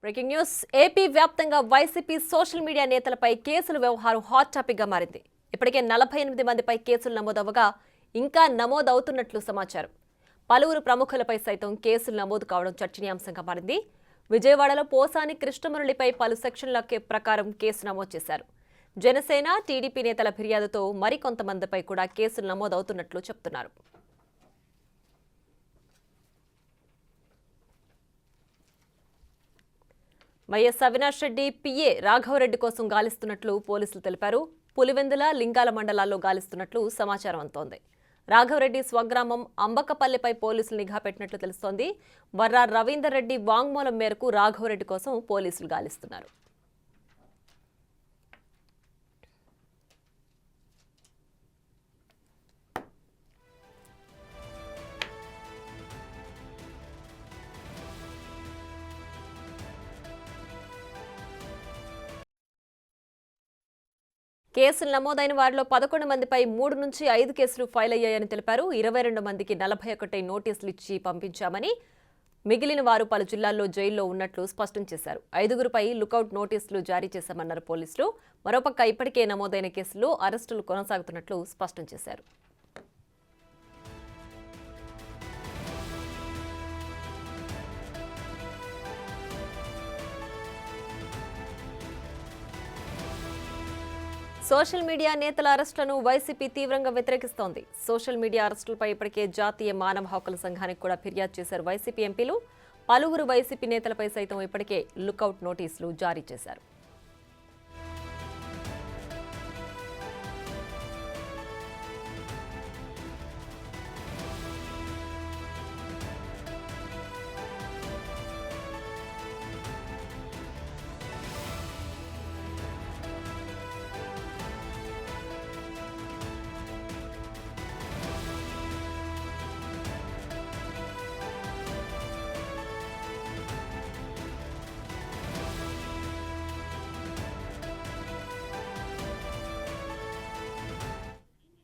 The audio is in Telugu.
బ్రేకింగ్ న్యూస్ ఏపీ వ్యాప్తంగా వైసీపీ సోషల్ మీడియా నేతలపై కేసుల వ్యవహారం హాట్ టాపిక్ గా మారింది. ఇప్పటికే 48 మందిపై కేసులు నమోదవగా ఇంకా నమోదవుతున్నట్లు సమాచారం. పలువురు ప్రముఖులపై సైతం కేసులు నమోదు కావడం చర్చనీయాంశంగా మారింది. విజయవాడలో పోసాని కృష్ణమురళిపై పలు సెక్షన్ల ప్రకారం కేసు నమోదు చేశారు. జనసేన టీడీపీ నేతల ఫిర్యాదుతో మరికొంతమందిపై కూడా కేసులు నమోదవుతున్నట్లు చెప్తున్నారు. వైఎస్ అవినాష్ రెడ్డి పిఏ రాఘవరెడ్డి కోసం గాలిస్తున్నట్లు పోలీసులు తెలిపారు. పులివెందుల లింగాల మండలాల్లో గాలిస్తున్నట్లు సమాచారం అందుతోంది. రాఘవరెడ్డి స్వగ్రామం అంబకపల్లిపై పోలీసులు నిఘా పెట్టినట్లు తెలుస్తోంది. వర్రా రవీందర్ రెడ్డి వాంగ్మూలం మేరకు రాఘవరెడ్డి కోసం పోలీసులు గాలిస్తున్నారు. కేసులు నమోదైన వారిలో 11 మందిపై 3 నుంచి 5 కేసులు ఫైల్ అయ్యాయని తెలిపారు. 22 మందికి 41 నోటీసులు ఇచ్చి పంపించామని, మిగిలిన వారు పలు జిల్లాల్లో జైల్లో ఉన్నట్లు స్పష్టం చేశారు. 5గురిపై లుకౌట్ నోటీసులు జారీ చేశామన్నారు పోలీసులు. మరోపక్క ఇప్పటికే నమోదైన కేసులు అరెస్టులు కొనసాగుతున్నట్లు స్పష్టం చేశారు. సోషల్ మీడియా నేతల అరెస్టులను వైసీపీ తీవ్రంగా వ్యతిరేకిస్తోంది. సోషల్ మీడియా అరెస్టులపై ఇప్పటికే జాతీయ మానవ హక్కుల సంఘానికి కూడా ఫిర్యాదు చేశారు వైసీపీ ఎంపీలు. పలువురు వైసీపీ నేతలపై సైతం ఇప్పటికే లుకౌట్ నోటీసులు జారీ చేశారు.